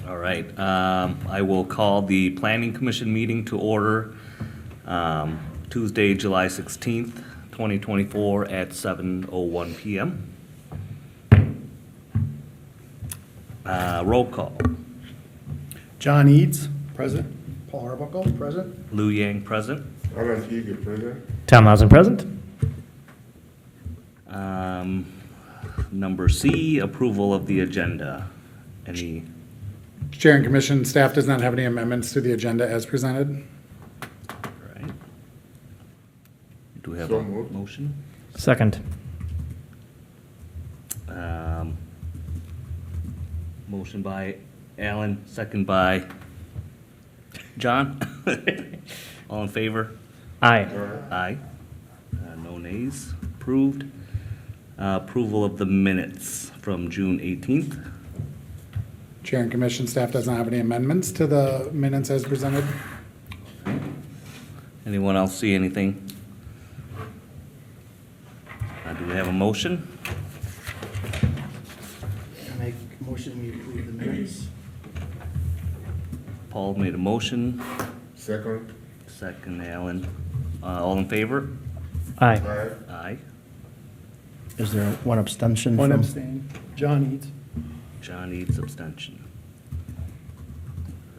All right, I will call the Planning Commission meeting to order Tuesday, July 16th, 2024 at 7:01 PM. Roll call. John Eads, present. Paul Arbuckle, present. Lou Yang present. Alan Eager, present. Tom Hausen present. Number C, approval of the agenda. Any, Chair and Commission, staff does not have any amendments to the agenda as presented. all right. Do we have So a moved. motion? Second. Motion by Alan, second by John. All in favor? Aye. Aye. No nays. Approved. Approval of the minutes from June 18th. Chair and Commission, staff does not have any amendments to the minutes as presented. Anyone else see anything? Do we have a motion? I make a motion, we approve the minutes. Paul made a motion, Second. second Alan. All in favor? Aye. Aye. Aye. Is there one abstention? One from- abstain. John Eads. John Eads abstention.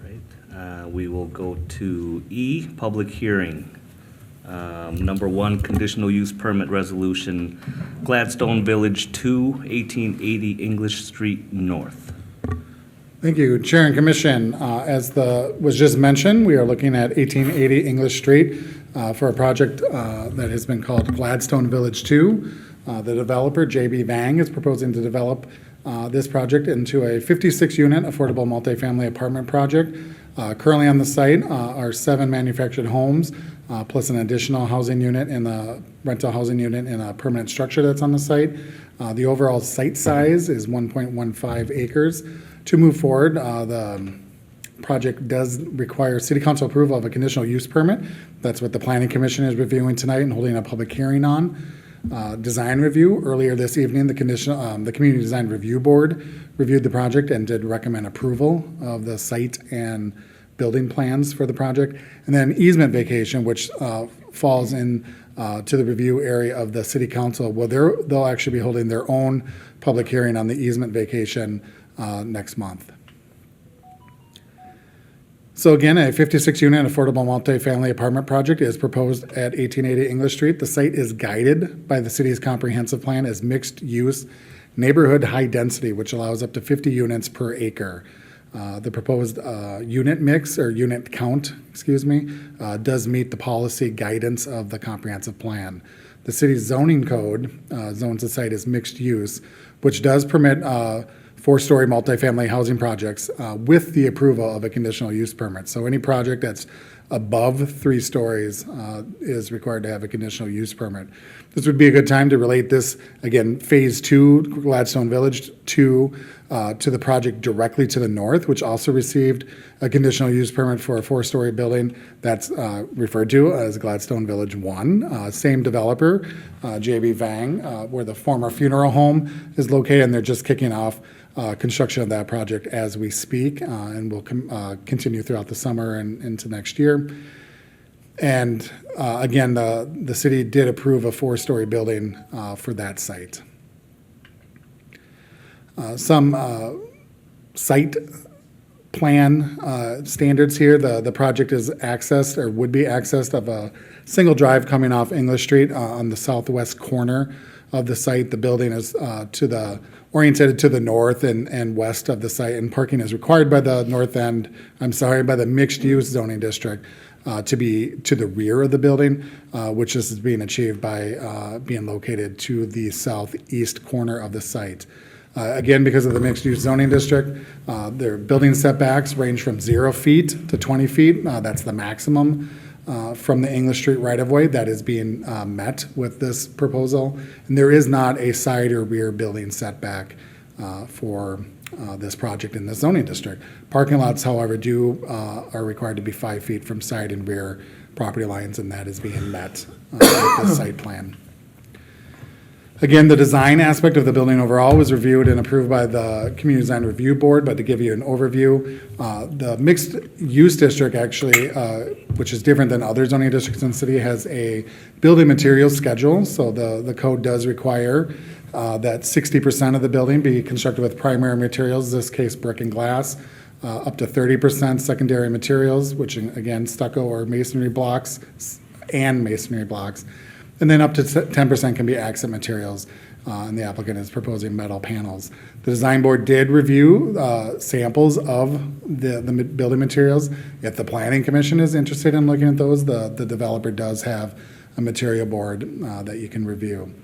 Right, we will go to E, public hearing. Number one, conditional use permit resolution, Gladstone Village 2, 1880 English Street North. Thank you, Chair and Commission. As was just mentioned, we are looking at 1880 English Street for a project that has been called Gladstone Village 2. The developer, JB Vang, is proposing to develop this project into a 56-unit affordable multifamily apartment project. Currently on the site are 7 manufactured homes, plus an additional housing unit and a rental housing unit and a permanent structure that's on the site. The overall site size is 1.15 acres. To move forward, the project does require City Council approval of a conditional use permit. That's what the Planning Commission is reviewing tonight and holding a public hearing on. Design review. Earlier this evening, the Community Design Review Board reviewed the project and did recommend approval of the site and building plans for the project. And then easement vacation, which falls in to the review area of the City Council. Well, they'll actually be holding their own public hearing on the easement vacation next month. So again, a 56-unit affordable multifamily apartment project is proposed at 1880 English Street. The site is guided by the city's comprehensive plan as mixed-use neighborhood high density, which allows up to 50 units per acre. The proposed unit mix, or unit count, does meet the policy guidance of the comprehensive plan. The city's zoning code zones the site as mixed use, which does permit 4-story multifamily housing projects with the approval of a conditional use permit. So any project that's above 3 stories is required to have a conditional use permit. This would be a good time to relate this, again, Phase 2, Gladstone Village 2, to the project directly to the north, which also received a conditional use permit for a 4-story building that's referred to as Gladstone Village 1. Same developer, JB Vang, where the former funeral home is located, and they're just kicking off construction of that project as we speak, and will continue throughout the summer and into next year. And again, the city did approve a 4-story building for that site. Some site plan standards here. The project is accessed, or would be accessed, of a single drive coming off English Street on the southwest corner of the site. The building is oriented to the north and west of the site, and parking is required by the by the mixed-use zoning district to be to the rear of the building, which is being achieved by being located to the southeast corner of the site. Again, because of the mixed-use zoning district, their building setbacks range from 0 feet to 20 feet. That's the maximum from the English Street right-of-way that is being met with this proposal. And there is not a side or rear building setback for this project in the zoning district. Parking lots, however, are required to be 5 feet from side and rear property lines, and that is being met with the site plan. Again, the design aspect of the building overall was reviewed and approved by the Community Design Review Board, but to give you an overview, the mixed-use district actually, which is different than other zoning districts in the city, has a building materials schedule. So the code does require that 60% of the building be constructed with primary materials, in this case brick and glass, up to 30% secondary materials, which again, stucco or masonry blocks, and then up to 10% can be accent materials, and the applicant is proposing metal panels. The design board did review samples of the building materials. If the planning commission is interested in looking at those, the developer does have a material board that you can review.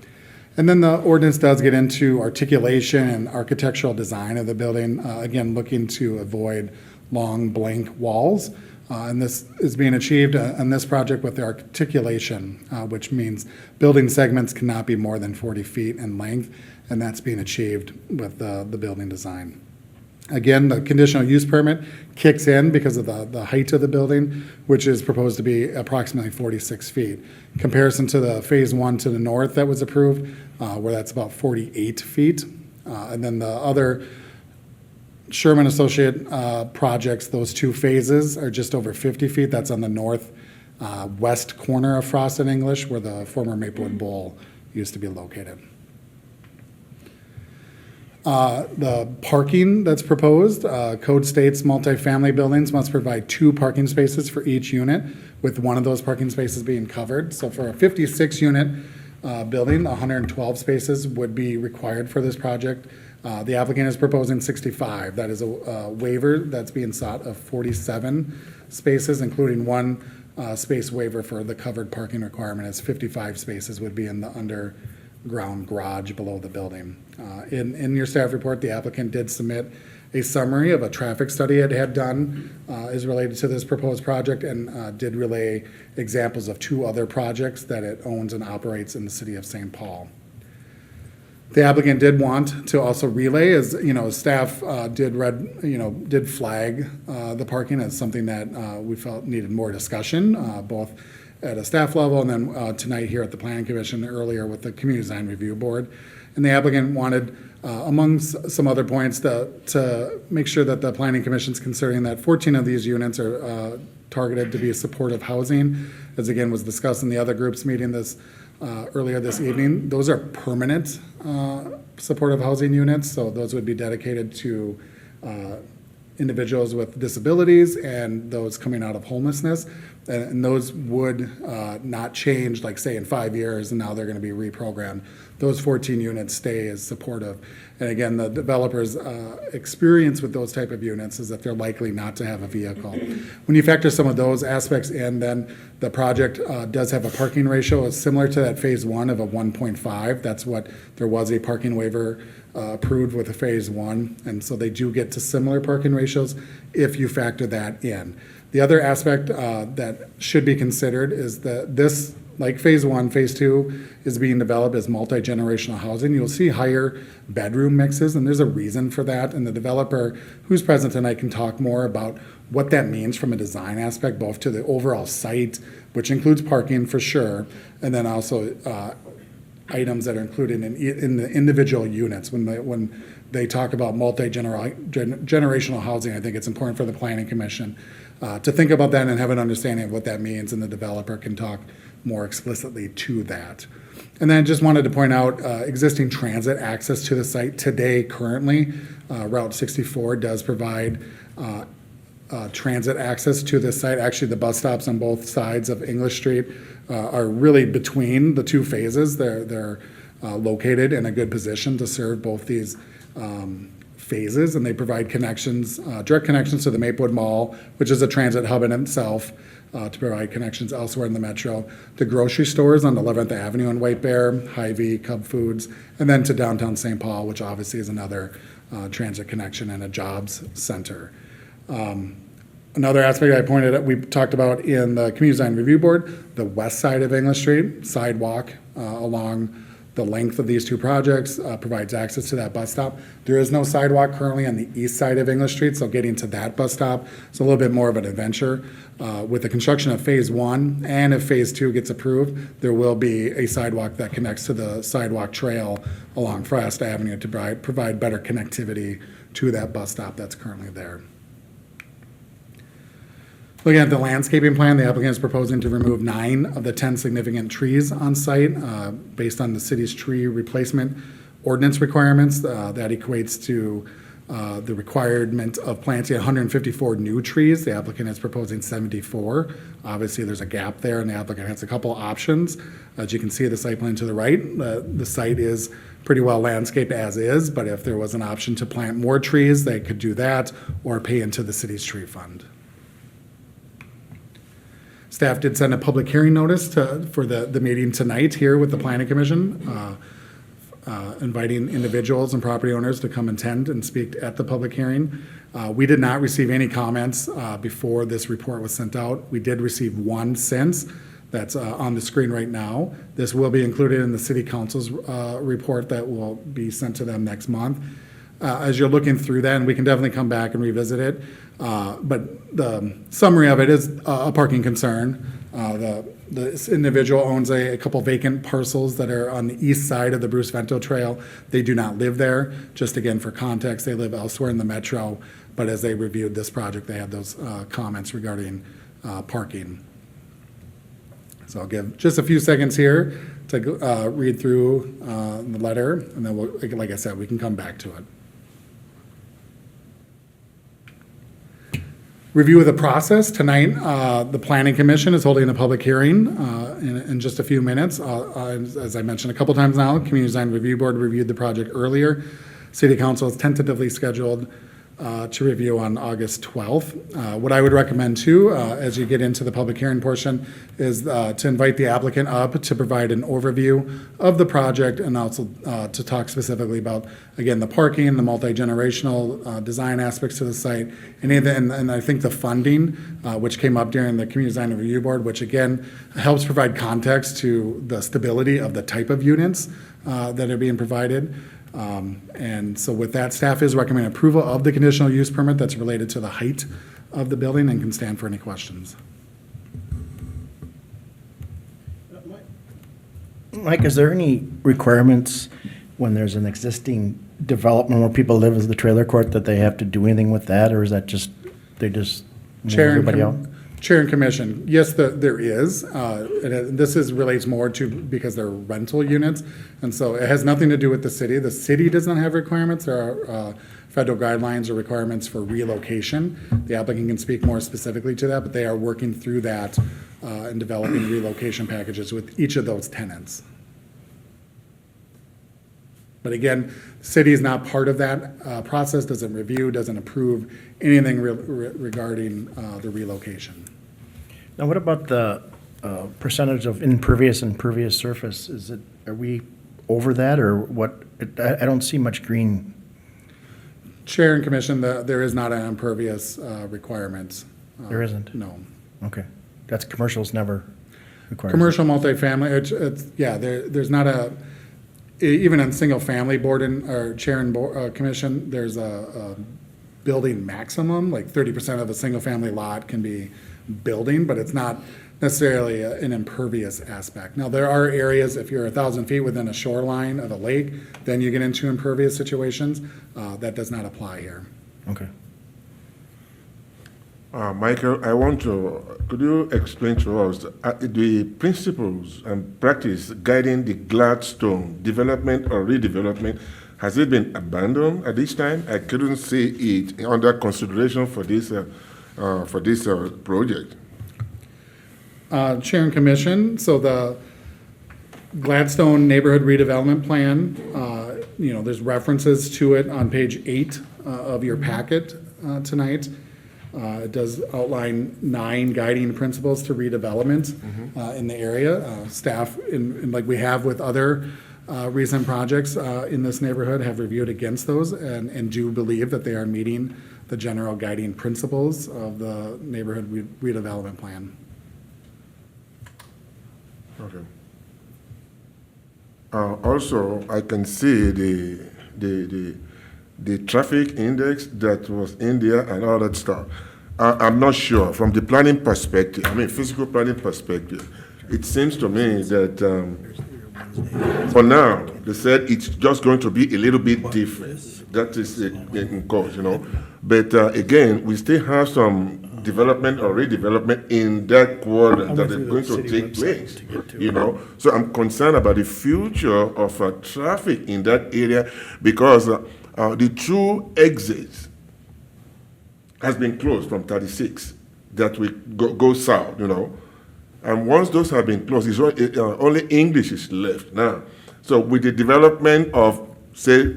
And then the ordinance does get into articulation and architectural design of the building, again, looking to avoid long blank walls. And this is being achieved on this project with the articulation, which means building segments cannot be more than 40 feet in length, and that's being achieved with the building design. Again, the conditional use permit kicks in because of the height of the building, which is proposed to be approximately 46 feet. In comparison to the phase one to the north that was approved, where that's about 48 feet. And then the other Sherman Associate projects, those two phases are just over 50 feet. That's on the north west corner of Frost and English, where the former Maplewood Bowl used to be located. The parking that's proposed, code states multifamily buildings must provide 2 parking spaces for each unit, with one of those parking spaces being covered. So for a 56-unit building, 112 spaces would be required for this project. The applicant is proposing 65. That is a waiver that's being sought of 47 spaces, including one space waiver for the covered parking requirement, as 55 spaces would be in the underground garage below the building. In your staff report, the applicant did submit a summary of a traffic study it had done is related to this proposed project, and did relay examples of 2 other projects that it owns and operates in the city of St. Paul. The applicant did want to also relay, as you know, staff did flag the parking as something that we felt needed more discussion, both at a staff level and then tonight here at the Planning Commission, earlier with the Community Design Review Board. And the applicant wanted, among some other points, to make sure that the Planning Commission's considering that 14 of these units are targeted to be supportive housing, as again was discussed in the other groups meeting earlier this evening. Those are permanent supportive housing units, so those would be dedicated to individuals with disabilities and those coming out of homelessness. And those would not change, like say in 5 years, and now they're going to be reprogrammed. Those 14 units stay as supportive. And again, the developer's experience with those type of units is that they're likely not to have a vehicle. When you factor some of those aspects in, then the project does have a parking ratio similar to that phase one of a 1.5. That's what there was a parking waiver approved with a phase one. And so they do get to similar parking ratios if you factor that in. The other aspect that should be considered is that this, like phase one, phase two, is being developed as multi-generational housing. You'll see higher bedroom mixes, and there's a reason for that. And the developer who's present tonight can talk more about what that means from a design aspect, both to the overall site, which includes parking for sure, and then also items that are included in the individual units. When they talk about multi-generational housing, I think it's important for the Planning Commission to think about that and have an understanding of what that means, and the developer can talk more explicitly to that. And then I just wanted to point out existing transit access to the site today. Currently, Route 64 does provide transit access to this site. Actually, the bus stops on both sides of English Street are really between the 2 phases. They're located in a good position to serve both these phases, and they provide connections, direct connections to the Maplewood Mall, which is a transit hub in itself, to provide connections elsewhere in the metro, to grocery stores on 11th Avenue in White Bear, Hy-Vee, Cub Foods, and then to downtown St. Paul, which obviously is another transit connection and a jobs center. Another aspect I pointed out, we talked about in the Community Design Review Board, the west side of English Street, sidewalk along The length of these two projects provides access to that bus stop. There is no sidewalk currently on the east side of English Street, so getting to that bus stop is a little bit more of an adventure. With the construction of Phase 1, and if Phase 2 gets approved, there will be a sidewalk that connects to the sidewalk trail along Frost Avenue to provide better connectivity to that bus stop that's currently there. Looking at the landscaping plan, the applicant is proposing to remove 9 of the 10 significant trees on site based on the city's tree replacement ordinance requirements. That equates to the requirement of planting 154 new trees. The applicant is proposing 74. Obviously, there's a gap there, and the applicant has a couple options. As you can see, the site plan to the right, the site is pretty well landscaped as is, but if there was an option to plant more trees, they could do that or pay into the city's tree fund. Staff did send a public hearing notice for the meeting tonight here with the Planning Commission, inviting individuals and property owners to come attend and speak at the public hearing. We did not receive any comments before this report was sent out. We did receive one since. That's on the screen right now. This will be included in the City Council's report that will be sent to them next month. As you're looking through that, and we can definitely come back and revisit it, but the summary of it is a parking concern. This individual owns a couple vacant parcels that are on the east side of the Bruce Vento Trail. They do not live there. Just again, for context, they live elsewhere in the metro, but as they reviewed this project, they had those comments regarding parking. So I'll give just a few seconds here to read through the letter, and then like I said, we can come back to it. Review of the process. Tonight, the Planning Commission is holding a public hearing in just a few minutes. As I mentioned a couple times now, Community Design Review Board reviewed the project earlier. City Council is tentatively scheduled to review on August 12th. What I would recommend too, as you get into the public hearing portion, is to invite the applicant up to provide an overview of the project and also to talk specifically about, again, the parking, the multi-generational design aspects to the site, and I think the funding, which came up during the Community Design Review Board, which again helps provide context to the stability of the type of units that are being provided. And so with that, staff is recommending approval of the conditional use permit that's related to the height of the building and can stand for any questions. Mike, is there any requirements when there's an existing development where people live as the trailer court that they have to do anything with that, or is that just, they just move Chair and everybody out? Chair and Commission, yes, there is. This relates more to because they're rental units, and so it has nothing to do with the city. The city does not have requirements. There are federal guidelines or requirements for relocation. The applicant can speak more specifically to that, but they are working through that and developing relocation packages with each of those tenants. But again, the city is not part of that process, doesn't review, doesn't approve anything regarding the relocation. Now, what about the percentage of impervious and pervious surface? Are we over that, or what? I don't see much green. Chair and Commission, there is not an impervious requirement. There isn't? No. Okay. That's commercial's never required. Commercial multifamily, there's not even on single-family board or chair and commission, there's a building maximum, like 30% of a single-family lot can be building, but it's not necessarily an impervious aspect. Now, there are areas, if you're 1,000 feet within a shoreline of a lake, then you get into impervious situations. That does not apply here. Okay. Michael, could you explain to us the principles and practice guiding the Gladstone development or redevelopment? Has it been abandoned at this time? I couldn't see it under consideration for this project. Chair and Commission, so the Gladstone Neighborhood Redevelopment Plan, there's references to it on page 8 of your packet tonight. It does outline 9 guiding principles to redevelopment in the area. Staff, like we have with other recent projects in this neighborhood, have reviewed against those and do believe that they are meeting the general guiding principles of the neighborhood redevelopment plan. Okay. Also, I can see the traffic index that was in there and all that stuff. I'm not sure, from the planning perspective, I mean, physical planning perspective, it seems to me that for now, they said it's just going to be a little bit different. That is in course, But again, we still have some development or redevelopment in that quadrant that is going to take place, So I'm concerned about the future of traffic in that area because the two exits has been closed from 36 that we go south, And once those have been closed, only English is left now. So with the development of, say,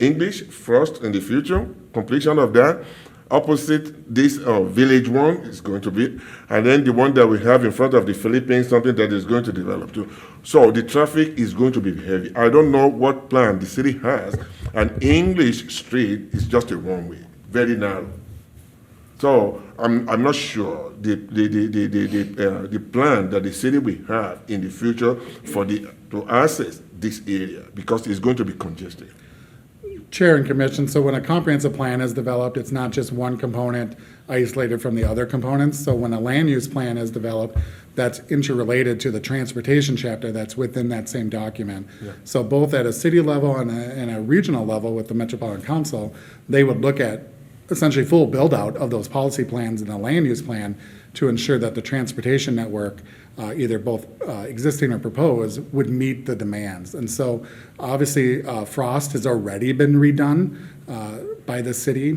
English first in the future, completion of that, opposite this village one is going to be, and then the one that we have in front of the Philippines, something that is going to develop too. So the traffic is going to be heavy. I don't know what plan the city has. An English street is just a one way, very narrow. So I'm not sure the plan that the city will have in the future to access this area because it's going to be congested. Chair and Commission, so when a comprehensive plan is developed, it's not just one component isolated from the other components. So when a land use plan is developed, that's interrelated to the transportation chapter that's within that same document. Yeah. So both at a city level and a regional level with the Metropolitan Council, they would look at essentially full build-out of those policy plans and the land use plan to ensure that the transportation network, either both existing or proposed, would meet the demands. And so obviously Frost has already been redone by the city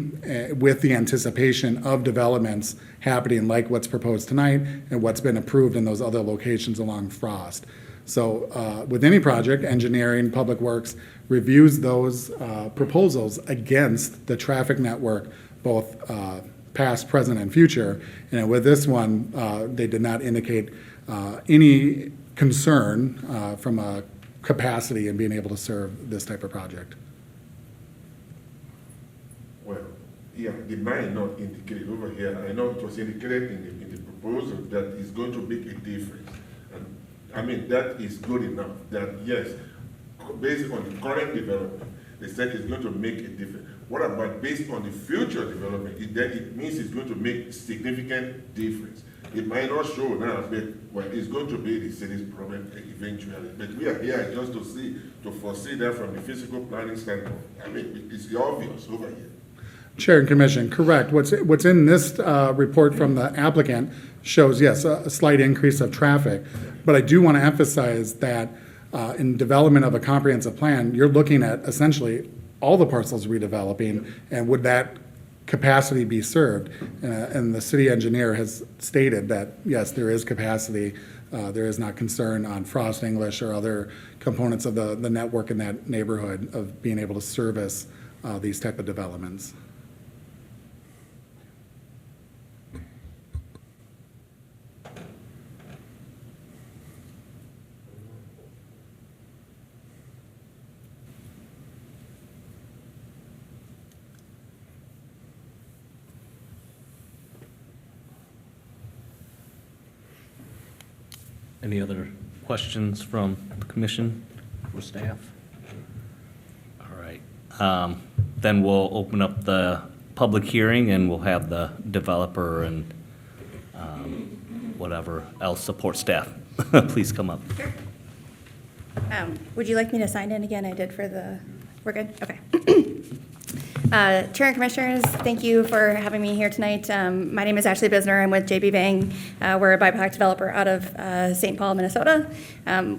with the anticipation of developments happening like what's proposed tonight and what's been approved in those other locations along Frost. So with any project, engineering, public works reviews those proposals against the traffic network, both past, present, and future. And with this one, they did not indicate any concern from a capacity in being able to serve this type of project. Well, yeah, it might not indicate over here. I know it was indicated in the proposal that it's going to make a difference. And I mean, that is good enough that, yes, based on the current development, they said it's going to make a difference. What about based on the future development? It means it's going to make significant difference. It might not show now, but well, it's going to be the city's problem eventually. But we are here just to foresee that from the physical planning standpoint. I mean, it's obvious over here. Chair and Commission, correct. What's in this report from the applicant shows, yes, a slight increase of traffic. But I do want to emphasize that in development of a comprehensive plan, you're looking at essentially all the parcels redeveloping, and would that capacity be served? And the city engineer has stated that, yes, there is capacity. There is not concern on Frost English or other components of the network in that neighborhood of being able to service these type of developments. Any other questions from the commission or staff? All right. Then we'll open up the public hearing and we'll have the developer and whatever else support staff. Please come up. Would you like me to sign in again? I did for the, we're good? Okay. Chair and Commissioners, thank you for having me here tonight. My name is Ashley Bisner. I'm with JB Bang. We're a BIPOC developer out of St. Paul, Minnesota.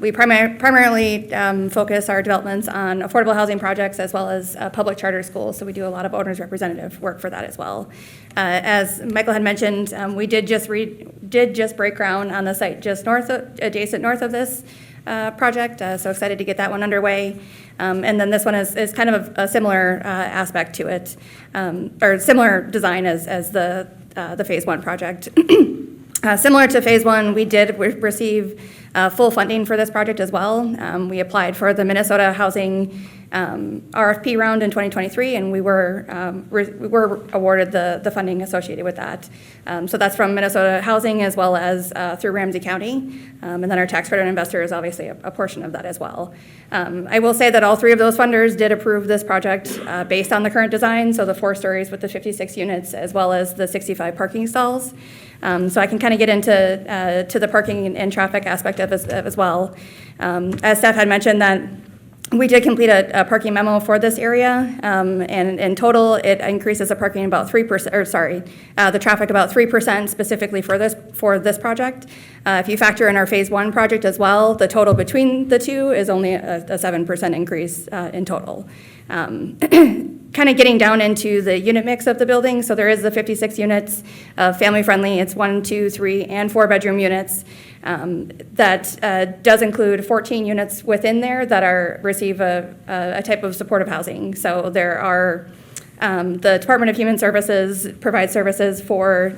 We primarily focus our developments on affordable housing projects as well as public charter schools, so we do a lot of owners representative work for that as well. As Michael had mentioned, we did just break ground on the site just adjacent north of this project, so excited to get that one underway. And then this one is kind of a similar aspect to it, or similar design as the Phase 1 project. Similar to Phase 1, we did receive full funding for this project as well. We applied for the Minnesota Housing RFP round in 2023, and we were awarded the funding associated with that. So that's from Minnesota Housing as well as through Ramsey County. And then our tax credit investor is obviously a portion of that as well. I will say that all three of those funders did approve this project based on the current design, so the 4 stories with the 56 units as well as the 65 parking stalls. So I can kind of get into to the parking and traffic aspect of it as well. As staff had mentioned, that we did complete a parking memo for this area, and in total, it increases the parking about 3%, or sorry, the traffic about 3% specifically for this project. If you factor in our phase 1 project as well, the total between the two is only a 7% increase in total. Kind of getting down into the unit mix of the building, so there is the 56 units, family friendly. It's 1, 2, 3, and 4 bedroom units. That does include 14 units within there that receive a type of supportive housing. So there are the Department of Human Services provides services for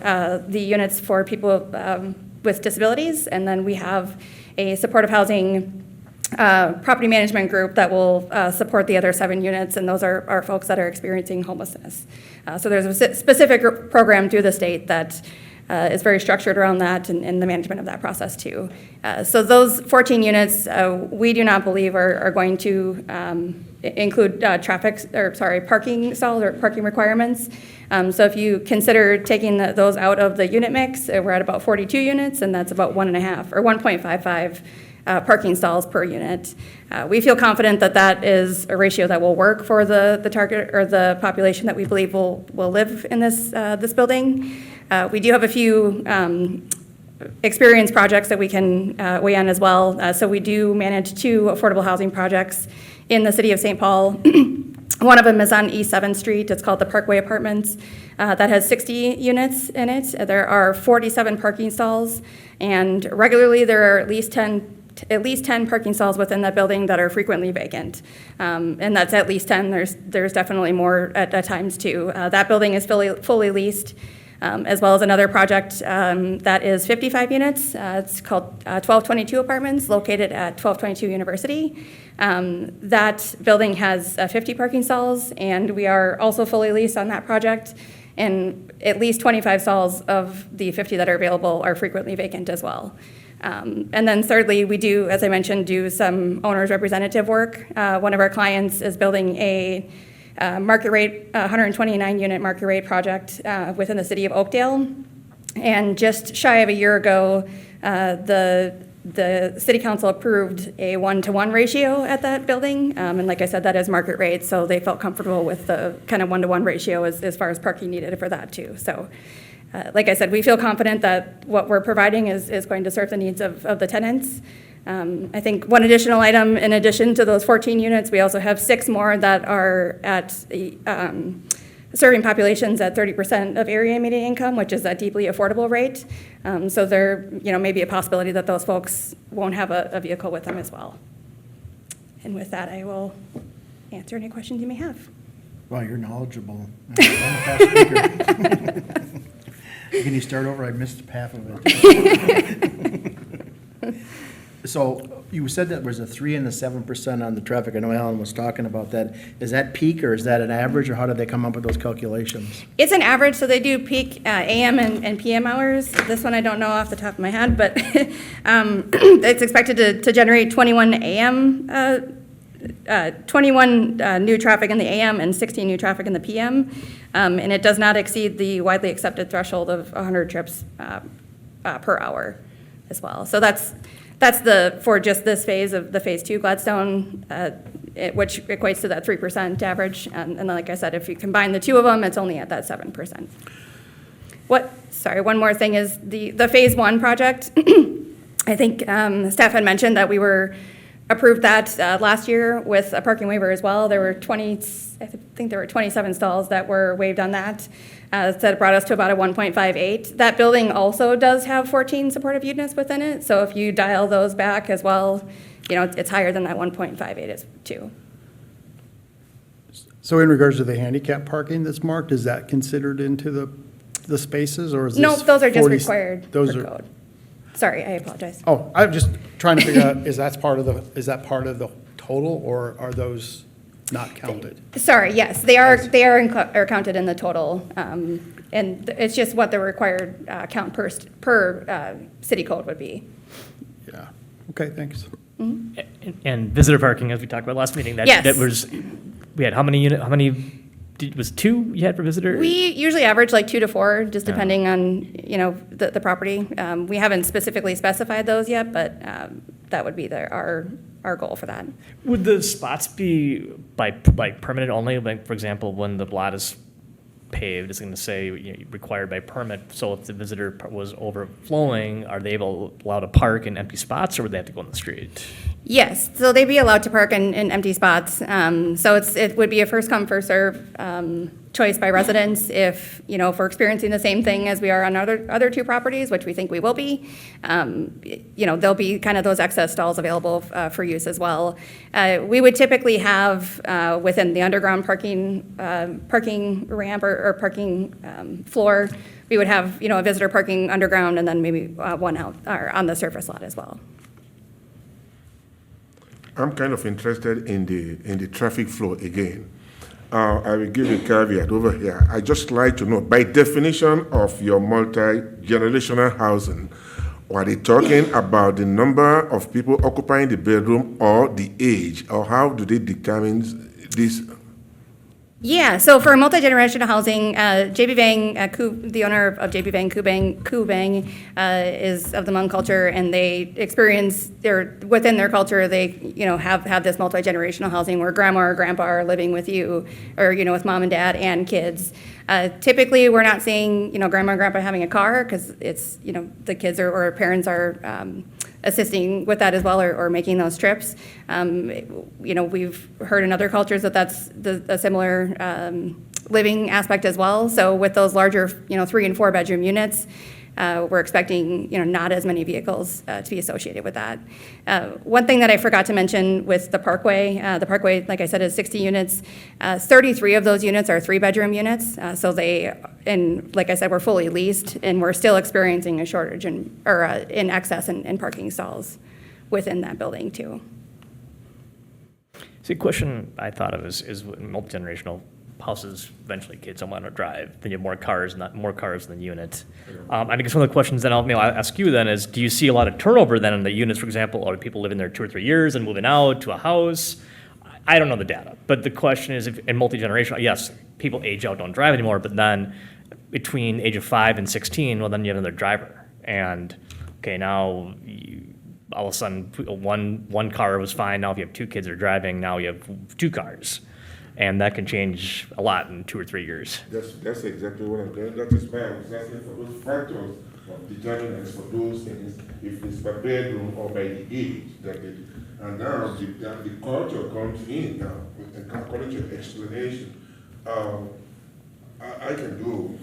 the units for people with disabilities, and then we have a supportive housing property management group that will support the other 7 units, and those are folks that are experiencing homelessness. So there's a specific program through the state that is very structured around that and the management of that process too. So those 14 units, we do not believe are going to include parking stalls or parking requirements. So if you consider taking those out of the unit mix, we're at about 42 units, and that's about 1.5 or 1.55 parking stalls per unit. We feel confident that that is a ratio that will work for the target or the population that we believe will live in this building. We do have a few experience projects that we can weigh on as well. So we do manage 2 affordable housing projects in the city of St. Paul. One of them is on East 7th Street. It's called the Parkway Apartments. That has 60 units in it. There are 47 parking stalls, and regularly there are at least 10 parking stalls within that building that are frequently vacant. And that's at least 10. There's definitely more at times too. That building is fully leased, as well as another project that is 55 units. It's called 1222 Apartments, located at 1222 University. That building has 50 parking stalls, and we are also fully leased on that project. And at least 25 stalls of the 50 that are available are frequently vacant as well. And then thirdly, we do, as I mentioned, do some owner's representative work. One of our clients is building a market rate, 129 unit market rate project within the city of Oakdale. And just shy of a year ago, the city council approved a 1-to-1 ratio at that building. And like I said, that is market rate, so they felt comfortable with the kind of 1-to-1 ratio as far as parking needed for that too. So like I said, we feel confident that what we're providing is going to serve the needs of the tenants. I think one additional item, in addition to those 14 units, we also have 6 more that are at serving populations at 30% of area median income, which is a deeply affordable rate. So there, may be a possibility that those folks won't have a vehicle with them as well. And with that, I will answer any questions you may have. Wow, you're knowledgeable. I'm a fast speaker. Can you start over? I missed half of it. So you said that there was a 3 and a 7% on the traffic. I know Alan was talking about that. Is that peak, or is that an average, or how did they come up with those calculations? It's an average, so they do peak AM and PM hours. This one I don't know off the top of my head, but it's expected to generate 21 AM, 21 new traffic in the AM and 16 new traffic in the PM. And it does not exceed the widely accepted threshold of 100 trips per hour as well. So that's for just this phase of the phase 2 Gladstone, which equates to that 3% average. And then, like I said, if you combine the 2 of them, it's only at that 7%. One more thing is the phase 1 project. I think staff had mentioned that we were approved that last year with a parking waiver as well. There were 27 stalls that were waived on that. So that brought us to about a 1.58. That building also does have 14 supportive units within it. So if you dial those back as well, it's higher than that 1.58 is too. So in regards to the handicap parking that's marked, is that considered into the spaces, or is this? Nope, those are just 40 required those for are, code. Sorry, I apologize. Oh, I'm just trying to figure out, is that part of the total, or are those not counted. Sorry, yes, they are are counted in the total. And it's just what the required count per city code would be. Yeah. Okay, thanks. And visitor parking, as we talked about last meeting, Yes. that was, we had how many, was two you had for visitor? We usually average like 2 to 4, just depending on, the property. We haven't specifically specified those yet, but that would be our goal for that. Would the spots be by, like, permanent only? Like, for example, when the lot is paved, it's going to say required by permit. So if the visitor was overflowing, are they allowed to park in empty spots, or would they have to go in the street? Yes, so they'd be allowed to park in empty spots. So it would be a first come, first serve choice by residents. If we're experiencing the same thing as we are on other two properties, which we think we will be, there'll be kind of those excess stalls available for use as well. We would typically have within the underground parking ramp or parking floor, we would have a visitor parking underground and then maybe one out or on the surface lot as well. I'm kind of interested in the traffic flow again. I will give a caveat over here. I just like to know, by definition of your multi-generational housing, are they talking about the number of people occupying the bedroom or the age, or how do they determine this? Yeah, so for multi-generational housing, JB Bang, the owner of JB Bang, Ku Bang, is of the Hmong culture, and they experience within their culture, they have this multi-generational housing where grandma or grandpa are living with you, or with mom and dad and kids. Typically, we're not seeing grandma and grandpa having a car because it's the kids or parents are assisting with that as well, or making those trips. We've heard in other cultures that's a similar living aspect as well. So with those larger, 3 and 4 bedroom units, we're expecting, not as many vehicles to be associated with that. One thing that I forgot to mention with the Parkway, like I said, is 60 units. 33 of those units are 3-bedroom units. So like I said, we're fully leased, and we're still experiencing a shortage in excess in parking stalls within that building too. See, a question I thought of is multi-generational houses, eventually kids don't want to drive, then you have more cars than units. I guess one of the questions then I'll ask you then is, do you see a lot of turnover then in the units, for example, or people living there 2 or 3 years and moving out to a house? I don't know the data, but the question is, if in multi-generational, yes, people age out, don't drive anymore, but then between age of 5 and 16, well, then you have another driver. And, okay, now all of a sudden, one car was fine, now if you have 2 kids that are driving, now you have 2 cars. And that can change a lot in 2 or 3 years. That's exactly what I'm doing. That is why I was asking for those factors of determinants for those things, if it's by bedroom or by the age that it. And now the culture comes in now, according to your explanation. I can do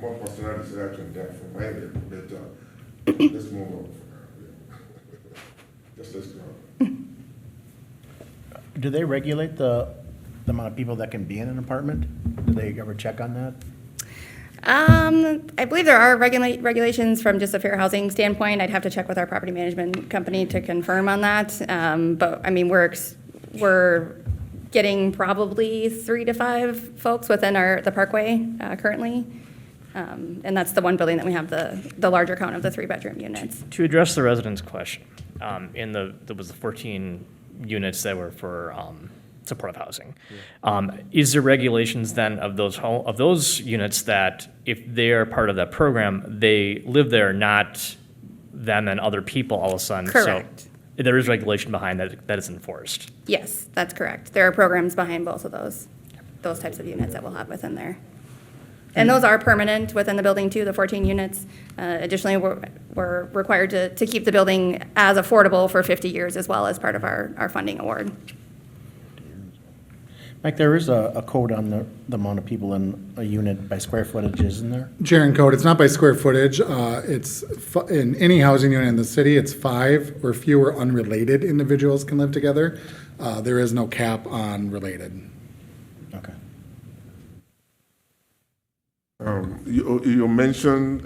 more personal research on that for my level, but let's move on for now. Let's go. Do they regulate the amount of people that can be in an apartment? Do they ever check on that? I believe there are regulations from just a fair housing standpoint. I'd have to check with our property management company to confirm on that. But I mean, we're getting probably 3 to 5 folks within the Parkway currently. And that's the one building that we have the larger count of the 3-bedroom units. To address the residents' question, there was the 14 units that were for supportive housing. Is there regulations then of those units that if they're part of that program, they live there, not them and other people all of a sudden? Correct. So there is regulation behind that is enforced. Yes, that's correct. There are programs behind both of those types of units that we'll have within there. And those are permanent within the building too, the 14 units. Additionally, we're required to keep the building as affordable for 50 years as well as part of our funding award. Mike, there is a code on the amount of people in a unit by square footage, isn't there? Jaren code, it's not by square footage. It's in any housing unit in the city, it's 5 or fewer unrelated individuals can live together. There is no cap on related. Okay. You mentioned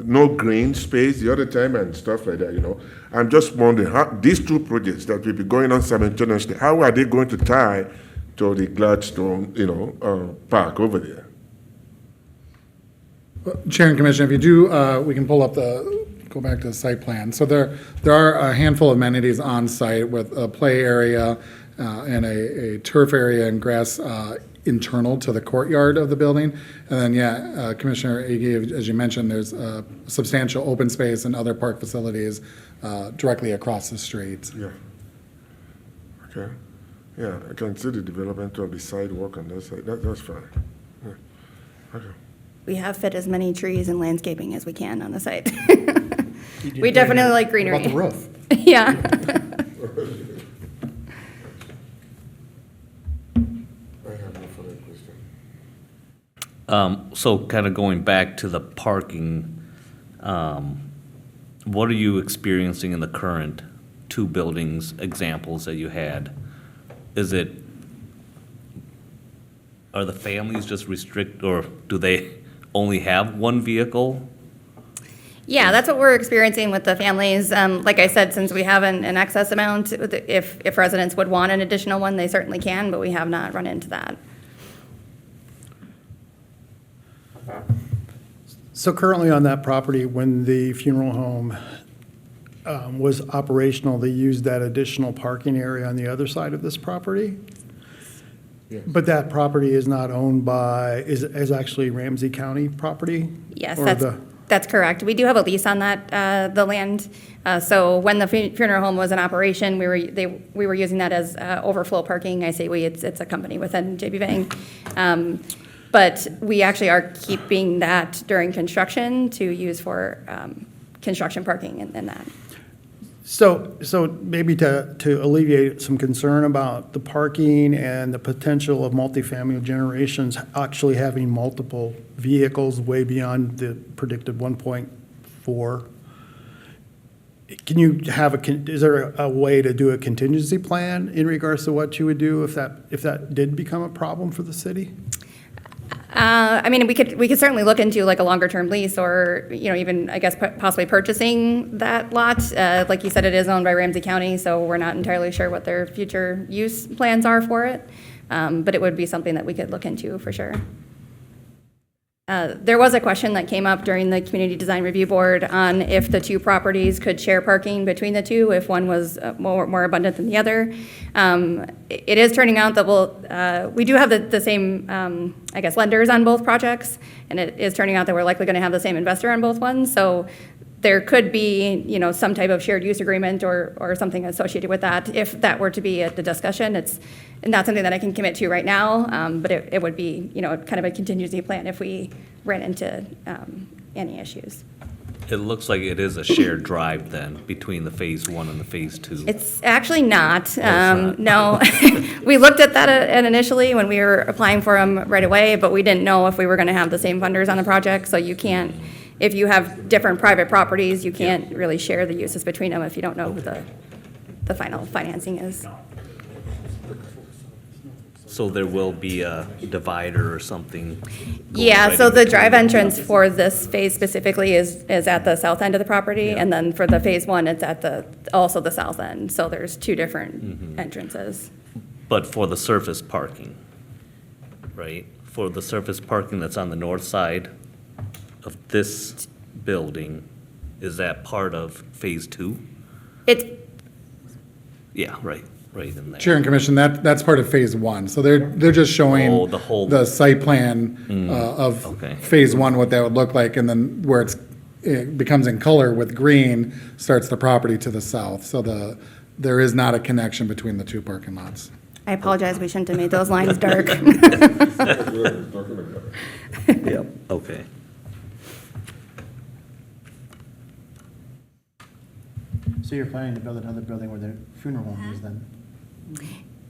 no green space the other time and stuff like that, I'm just wondering how these 2 projects that will be going on simultaneously, how are they going to tie to the Gladstone, park over there. Chair and Commissioner, if you do, we can pull up go back to the site plan. So there are a handful of amenities on site with a play area and a turf area and grass internal to the courtyard of the building. And then, Commissioner Agi, as you mentioned, there's substantial open space and other park facilities directly across the street. Yeah. Okay. Yeah, I can see the development of the sidewalk on that side. That's fine. Yeah. Okay. We have fit as many trees and landscaping as we can on the site. We definitely like greenery. What about the roof? Yeah. I have no further question. So kind of going back to the parking, what are you experiencing in the current two buildings examples that you had? Are the families just or do they only have one vehicle? Yeah, that's what we're experiencing with the families. Like I said, since we have an excess amount, if residents would want an additional one, they certainly can, but we have not run into that. So currently on that property, when the funeral home was operational, they used that additional parking area on the other side of this property? Yes. But that property is not owned is actually Ramsey County property? Yes, Or that's correct. We do have a lease on that, the land. So when the funeral home was in operation, we were using that as overflow parking. I say we, it's a company within JB Bang. But we actually are keeping that during construction to use for construction parking and that. So maybe to alleviate some concern about the parking and the potential of multifamily generations actually having multiple vehicles way beyond the predicted 1.4, can you is there a way to do a contingency plan in regards to what you would do if that did become a problem for the city? I mean, we could certainly look into like a longer term lease or, even, I guess, possibly purchasing that lot. Like you said, it is owned by Ramsey County, so we're not entirely sure what their future use plans are for it. But it would be something that we could look into for sure. There was a question that came up during the Community Design Review Board on if the two properties could share parking between the two, if one was more abundant than the other. It is turning out that we do have the same, I guess, lenders on both projects, and it is turning out that we're likely going to have the same investor on both ones. So there could be, some type of shared use agreement or something associated with that. If that were to be at the discussion, it's not something that I can commit to right now, but it would be, kind of a contingency plan if we ran into any issues. It looks like it is a shared drive then between the phase one and the phase two. It's actually not. not. No, we looked at that initially when we were applying for them right away, but we didn't know if we were going to have the same funders on the project. So you can't, if you have different private properties, you can't really share the uses between them if you don't know who the final financing is. So there will be a divider or something? going Yeah, right so in the between drive them? entrance for this phase specifically is at the south end of the property, and then for the phase one, it's at also the south end. So there's two different entrances. But for the surface parking, right? For the surface parking that's on the north side of this building, is that part of phase two? It's, Yeah, right in there. Chair and Commission, that's part of phase one. So they're just showing Oh, the whole- the site plan of Okay. phase one, what that would look like, and then where it becomes in color with green starts the property to the south. So there is not a connection between the two parking lots. I apologize, we shouldn't have made those lines dark. Yep, okay. So you're planning to build another building where the funeral home is then?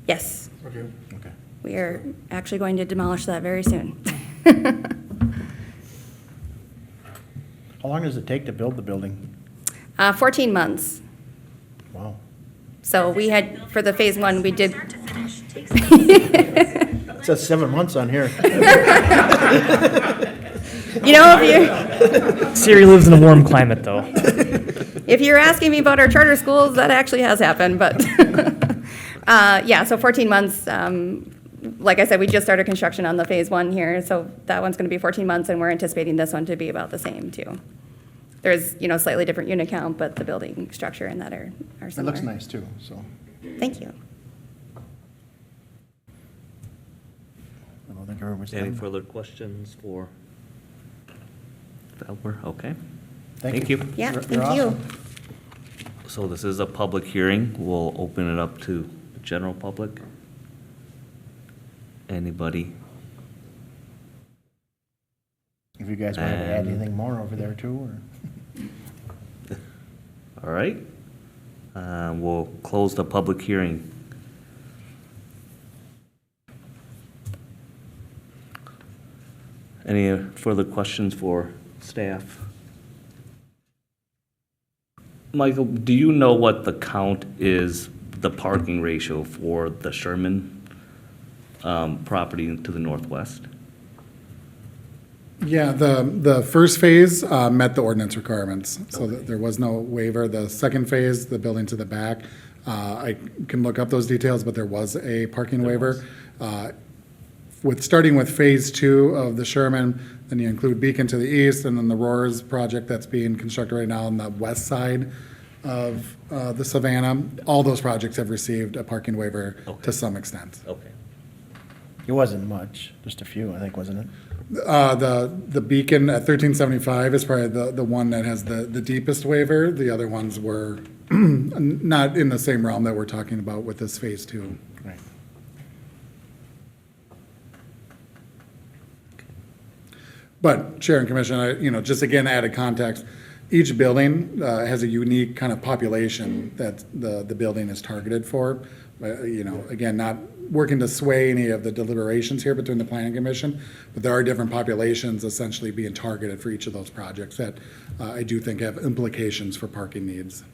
Yes, Okay. Okay. we are actually going to demolish that very soon. How long does it take to build the building? 14 months. Wow. So we had, for the phase one, we did, It says 7 months on here. if Siri lives in a warm climate, though. if you're asking me about our charter schools, that actually has happened, but, yeah, so 14 months. like I said, we just started construction on the phase one here, so that one's gonna be 14 months, and we're anticipating this one to be about the same too. There's, slightly different unit count, but the building structure and that are It similar. looks nice too, so Thank you. I don't think everyone's Any done. further questions for developer? Okay. Thank Thank you. you. Yeah, You're thank you. awesome. So this is a public hearing. We'll open it up to the general public. Anybody? If you guys wanted to add And- anything more over there too, or? All right. We'll close the public hearing. Any further questions for staff? Michael, do you know what the count is, the parking ratio for the Sherman property to the northwest? Yeah, the first phase met the ordinance requirements, so that there was no waiver. The second phase, the building to the back, I can look up those details, but there was a parking waiver. Starting with phase two of the Sherman, then you include Beacon to the east, and then the Roars project that's being constructed right now on the west side of the Savannah. All those projects have received a parking waiver Okay. to some extent. Okay. It wasn't much, just a few, I think, wasn't it? The Beacon at 1375 is probably the one that has the deepest waiver. The other ones were not in the same realm that we're talking about with this phase two. Right. But Chair and Commission, just again, added context, each building has a unique kind of population that the building is targeted for. Again, not working to sway any of the deliberations here between the planning commission, but there are different populations essentially being targeted for each of those projects that I do think have implications for parking needs.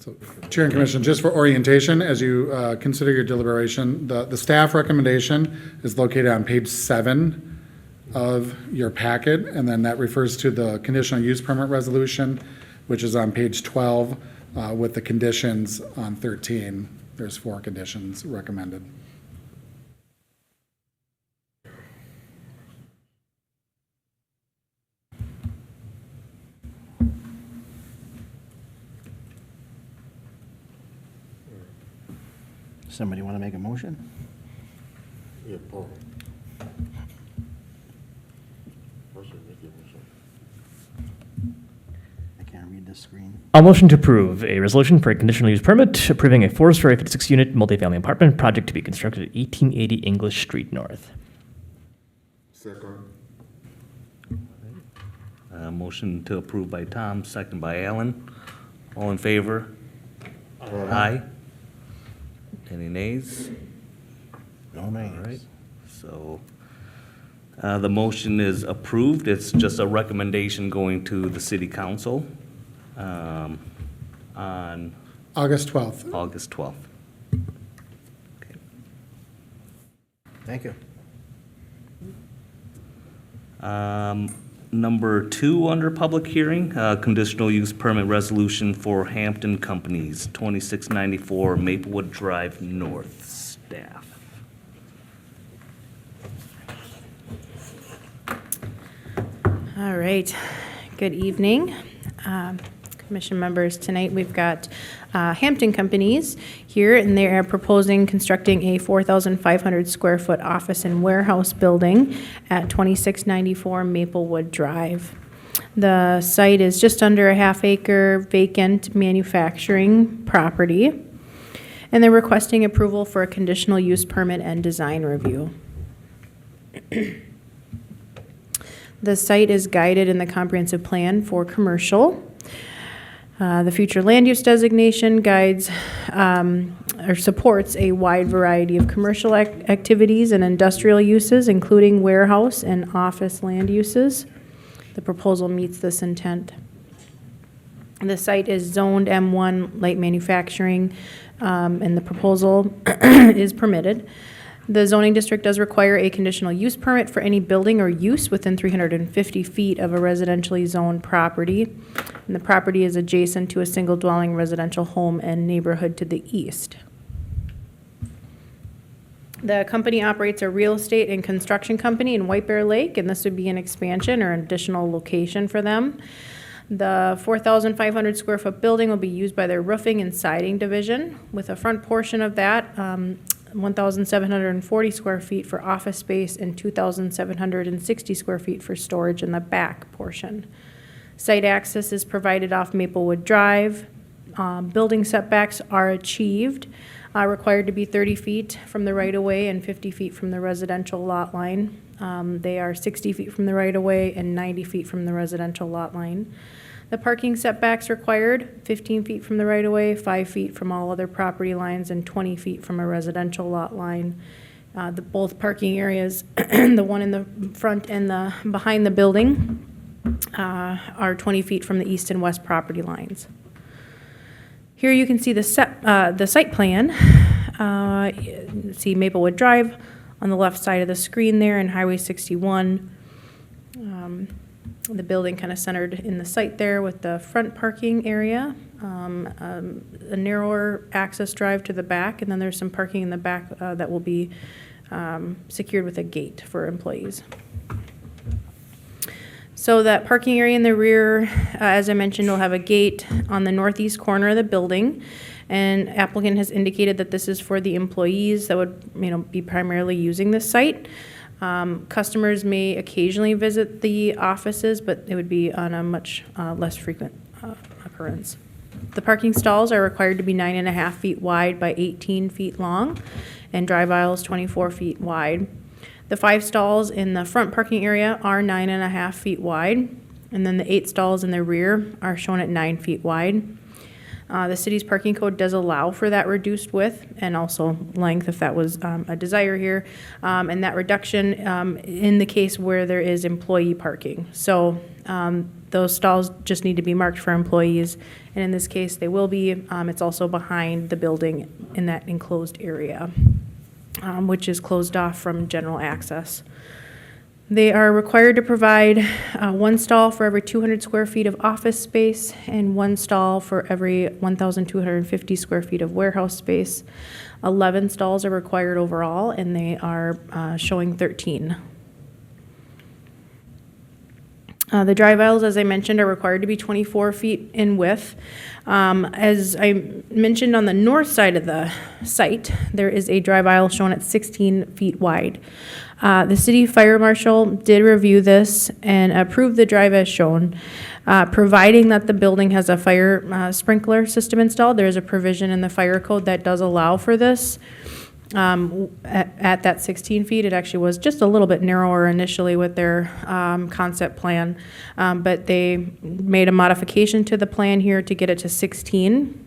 So, Chair and Commission, just for orientation, as you consider your deliberation, the staff recommendation is located on page 7 of your packet, and then that refers to the conditional use permit resolution, which is on page 12, with the conditions on 13. There's 4 conditions recommended. Somebody want to make a motion? Yeah, Paul. I can't read this screen. I'll motion to approve a resolution for a conditional use permit approving a 4-story 56-unit multifamily apartment project to be constructed at 1880 English Street North. Second. Motion to approve by Tom, second by Alan. All in favor? Aye. Any nays? No names. All right, so the motion is approved. It's just a recommendation going to the city council on August 12th. August 12th. Okay. Thank you. Number 2 under public hearing, conditional use permit resolution for Hampton Companies, 2694 Maplewood Drive North. Staff. All right. Good evening. Commission members, tonight we've got Hampton Companies here, and they are proposing constructing a 4,500 square foot office and warehouse building at 2694 Maplewood Drive. The site is just under a half-acre vacant manufacturing property, and they're requesting approval for a conditional use permit and design review. The site is guided in the comprehensive plan for commercial. The future land use designation guides or supports a wide variety of commercial activities and industrial uses, including warehouse and office land uses. The proposal meets this intent. The site is zoned M1 light manufacturing, and the proposal is permitted. The zoning district does require a conditional use permit for any building or use within 350 feet of a residentially zoned property. And the property is adjacent to a single dwelling residential home and neighborhood to the east. The company operates a real estate and construction company in White Bear Lake, and this would be an expansion or an additional location for them. The 4,500 square foot building will be used by their roofing and siding division, with a front portion of that 1,740 square feet for office space and 2,760 square feet for storage in the back portion. Site access is provided off Maplewood Drive. Building setbacks are achieved, required to be 30 feet from the right-of-way and 50 feet from the residential lot line. They are 60 feet from the right-of-way and 90 feet from the residential lot line. The parking setbacks required, 15 feet from the right-of-way, 5 feet from all other property lines, and 20 feet from a residential lot line. Both parking areas, the one in the front and the behind the building, are 20 feet from the east and west property lines. Here you can see the site plan. See Maplewood Drive on the left side of the screen there, and Highway 61. The building kind of centered in the site there with the front parking area, a narrower access drive to the back, and then there's some parking in the back that will be secured with a gate for employees. So that parking area in the rear, as I mentioned, will have a gate on the northeast corner of the building. And applicant has indicated that this is for the employees that would, be primarily using this site. Customers may occasionally visit the offices, but it would be on a much less frequent occurrence. The parking stalls are required to be 9.5 feet wide by 18 feet long, and drive aisles 24 feet wide. The 5 stalls in the front parking area are 9.5 feet wide, and then the 8 stalls in the rear are shown at 9 feet wide. The city's parking code does allow for that reduced width and also length if that was a desire here, and that reduction in the case where there is employee parking. So those stalls just need to be marked for employees, and in this case they will be. It's also behind the building in that enclosed area, which is closed off from general access. They are required to provide 1 stall for every 200 square feet of office space and 1 stall for every 1,250 square feet of warehouse space. 11 stalls are required overall, and they are showing 13. The drive aisles, as I mentioned, are required to be 24 feet in width. As I mentioned, on the north side of the site, there is a drive aisle shown at 16 feet wide. The city fire marshal did review this and approved the drive as shown. Providing that the building has a fire sprinkler system installed, there is a provision in the fire code that does allow for this. At that 16 feet, it actually was just a little bit narrower initially with their concept plan, but they made a modification to the plan here to get it to 16.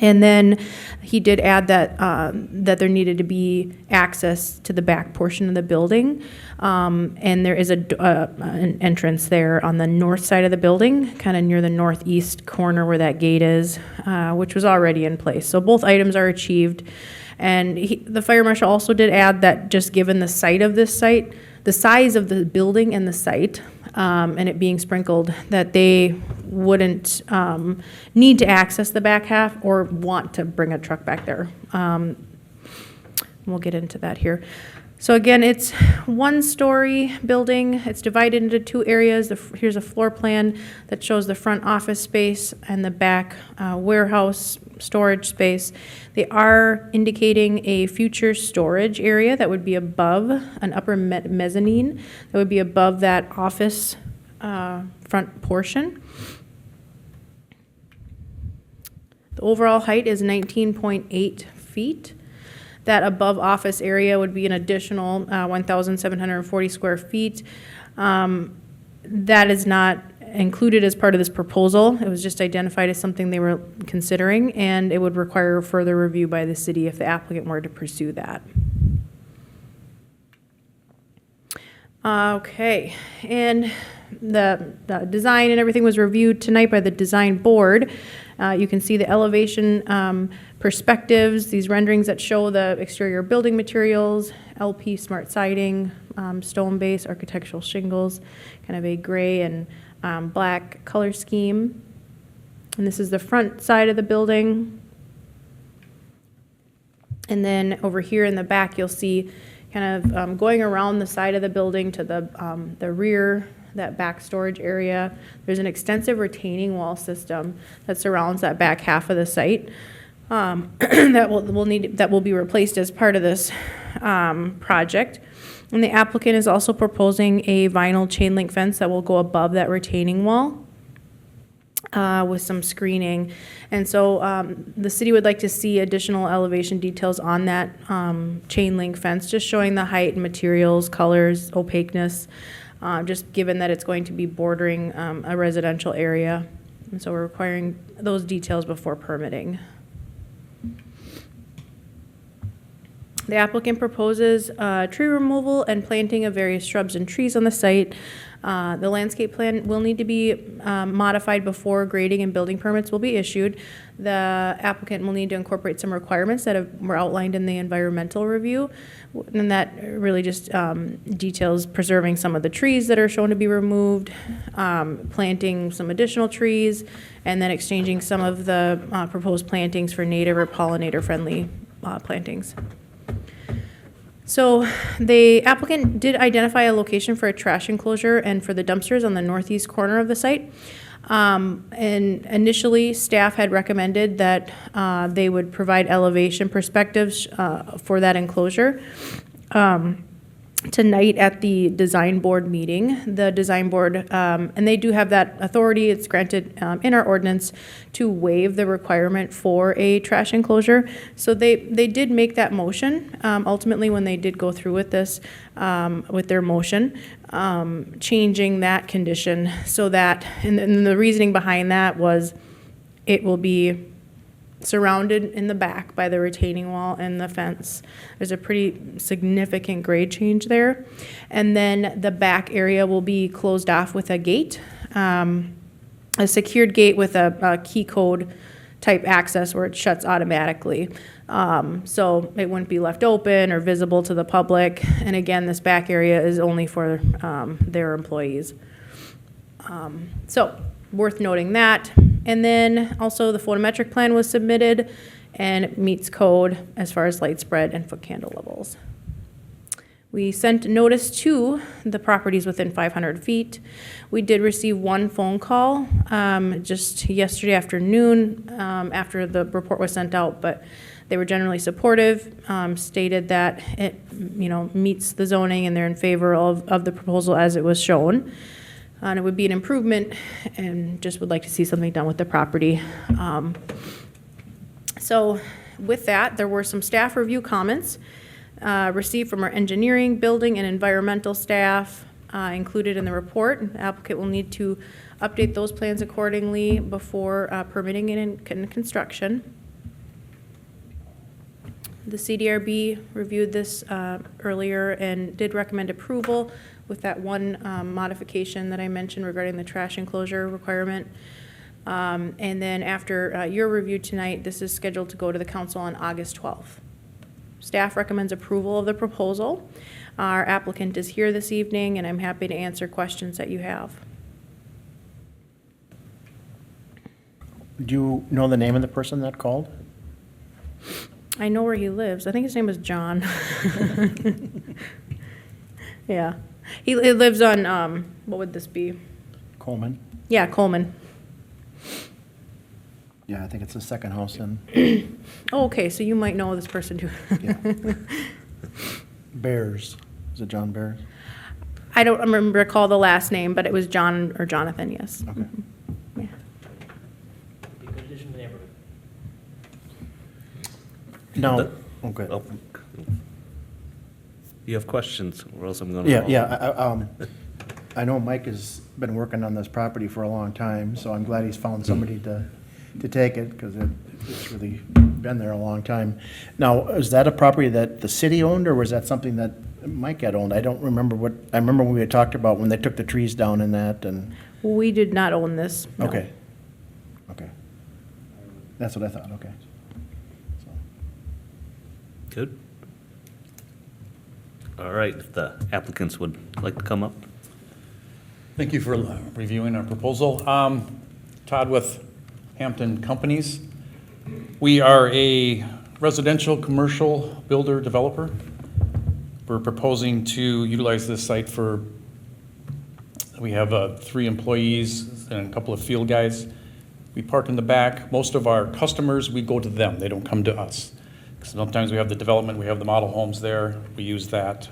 And then he did add that that there needed to be access to the back portion of the building, and there is an entrance there on the north side of the building, kind of near the northeast corner where that gate is, which was already in place. So both items are achieved, and the fire marshal also did add that just given the site of this site, the size of the building and the site, and it being sprinkled, that they wouldn't need to access the back half or want to bring a truck back there. We'll get into that here. So again, it's 1-story building. It's divided into 2 areas. Here's a floor plan that shows the front office space and the back warehouse storage space. They are indicating a future storage area that would be above an upper mezzanine that would be above that office front portion. The overall height is 19.8 feet. That above office area would be an additional 1,740 square feet. That is not included as part of this proposal. It was just identified as something they were considering, and it would require further review by the city if the applicant were to pursue that. Okay, and the design and everything was reviewed tonight by the design board. You can see the elevation perspectives, these renderings that show the exterior building materials, LP smart siding, stone base, architectural shingles, kind of a gray and black color scheme. And this is the front side of the building. And then over here in the back, you'll see kind of going around the side of the building to the rear, that back storage area. There's an extensive retaining wall system that surrounds that back half of the site that will be replaced as part of this project. And the applicant is also proposing a vinyl chain link fence that will go above that retaining wall with some screening. And so the city would like to see additional elevation details on that chain link fence, just showing the height and materials, colors, opaqueness, just given that it's going to be bordering a residential area. And so we're requiring those details before permitting. The applicant proposes tree removal and planting of various shrubs and trees on the site. The landscape plan will need to be modified before grading and building permits will be issued. The applicant will need to incorporate some requirements that were outlined in the environmental review. And that really just details preserving some of the trees that are shown to be removed, planting some additional trees, and then exchanging some of the proposed plantings for native or pollinator-friendly plantings. So the applicant did identify a location for a trash enclosure and for the dumpsters on the northeast corner of the site. And initially, staff had recommended that they would provide elevation perspectives for that enclosure. Tonight at the design board meeting, the design board, and they do have that authority, it's granted in our ordinance to waive the requirement for a trash enclosure. So they did make that motion, ultimately when they did go through with this, with their motion, changing that condition so that, and the reasoning behind that was it will be surrounded in the back by the retaining wall and the fence. There's a pretty significant grade change there. And then the back area will be closed off with a gate, a secured gate with a key code type access where it shuts automatically. So it wouldn't be left open or visible to the public. And again, this back area is only for their employees. So worth noting that. And then also the photometric plan was submitted and it meets code as far as light spread and foot candle levels. We sent notice to the properties within 500 feet. We did receive one phone call just yesterday afternoon after the report was sent out, but they were generally supportive, stated that it meets the zoning and they're in favor of the proposal as it was shown. And it would be an improvement and just would like to see something done with the property. So with that, there were some staff review comments received from our engineering, building, and environmental staff included in the report. The applicant will need to update those plans accordingly before permitting it in construction. The CDRB reviewed this earlier and did recommend approval with that one modification that I mentioned regarding the trash enclosure requirement. And then after your review tonight, this is scheduled to go to the council on August 12th. Staff recommends approval of the proposal. Our applicant is here this evening, and I'm happy to answer questions that you have. Do you know the name of the person that called? I know where he lives. I think his name is John. Yeah. He lives on, what would this be? Coleman? Yeah, Coleman. Yeah, I think it's the second house in. Oh, okay, so you might know this person too. Yeah. Bears. Is it John Bears? I don't recall the last name, but it was John or Jonathan, yes. Okay. Yeah. No. Okay. Oh. You have questions, or else I'm going Yeah, to. yeah. I know Mike has been working on this property for a long time, so I'm glad he's found somebody to take it, because it's really been there a long time. Now, is that a property that the city owned, or was that something that Mike had owned, I don't remember what, I remember when we had talked about when they took the trees down and that, and, We did not own this. no. okay. Okay. That's what I thought, okay. So, Good. All right, if the applicants would like to come up. Thank you for reviewing our proposal. Todd with Hampton Companies. We are a residential, commercial builder developer. We're proposing to utilize this site for, we have 3 employees and a couple of field guys. We park in the back. Most of our customers, we go to them. They don't come to us. Sometimes we have the development, we have the model homes there. We use that.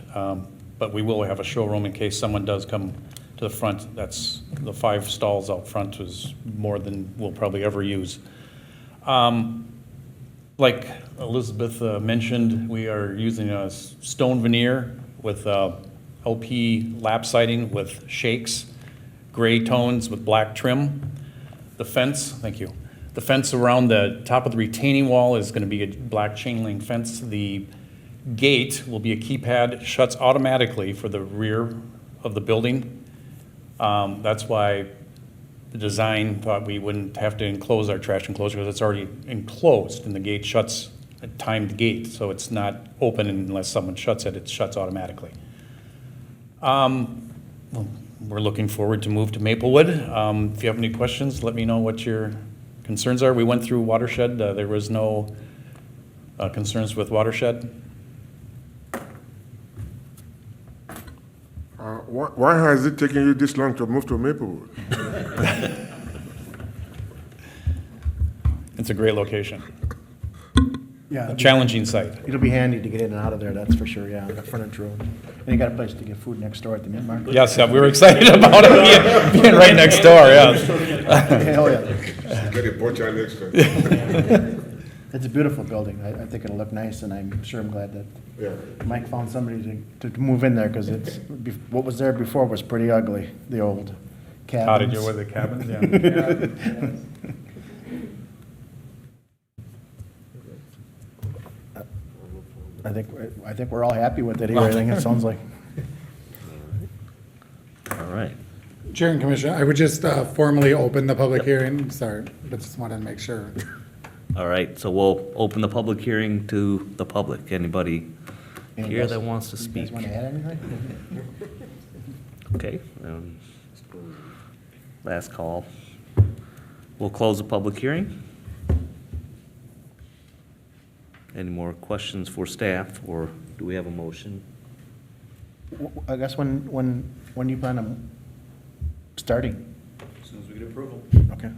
But we will have a showroom in case someone does come to the front. That's, the 5 stalls out front is more than we'll probably ever use. Like Elizabeth mentioned, we are using a stone veneer with LP lap siding with shakes, gray tones with black trim. The fence, thank you. The fence around the top of the retaining wall is going to be a black chain link fence. The gate will be a keypad, shuts automatically for the rear of the building. That's why the design thought we wouldn't have to enclose our trash enclosure because it's already enclosed and the gate shuts, a timed gate, so it's not open unless someone shuts it, it shuts automatically. We're looking forward to move to Maplewood. If you have any questions, let me know what your concerns are. We went through watershed, there was no concerns with watershed. Why has it taken you this long to move to Maplewood? It's a great location, Yeah, a challenging site. it'll be handy to get in and out of there, that's for sure, yeah, the frontage road. And you got a place to get food next door at the mid-market? Yes, yeah, we were excited about it being right next door, yeah. Hell, yeah. Get a butcher next time. It's a beautiful building. I think it'll look nice, and I'm glad that Yeah. Mike found somebody to move in there, because what was there before was pretty ugly, the old cabins. Cottage with the cabins, yeah. I think we're all happy with it here, I think it sounds like. All right. Chair and Commissioner, I would just formally open the public hearing. Sorry, but just wanted to make sure. All right, so we'll open the public hearing to the public. Anybody here that wants to You speak? guys want to add anything? Okay. Last call. We'll close the public hearing. Any more questions for staff, or do we have a motion? I guess when do you plan on starting? As soon as we get approval. Okay.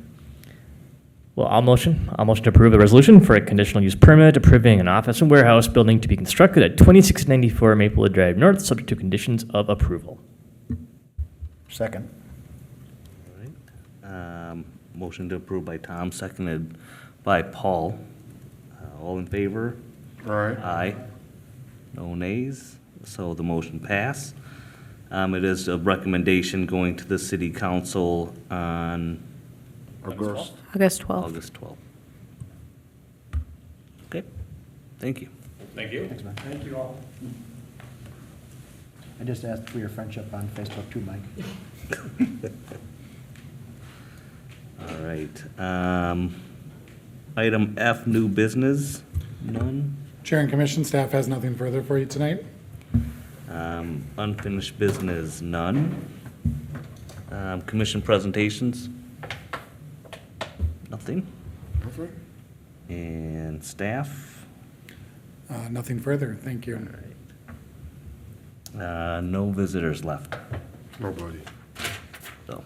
Well, I'll motion to approve a resolution for a conditional use permit approving an office and warehouse building to be constructed at 2694 Maplewood Drive North, subject to conditions of approval. Second. Motion to approve by Tom, seconded by Paul. All in favor? All right. Aye. No nays, so the motion passed. It is a recommendation going to the city council on August. August 12th. August 12th. Okay, thank you. Thank you. Thanks, man. Thank you all. I just asked for your friendship on Facebook too, Mike. All right. Item F, new business, none. Chair and Commission, staff has nothing further for you tonight. Unfinished business, none. Commission presentations? Nothing. Okay. And staff? Nothing further, thank you. No visitors left, Nobody. so.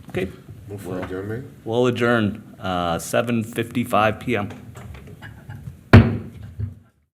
Okay, Move for adjournment. we'll adjourn, 7:55 PM.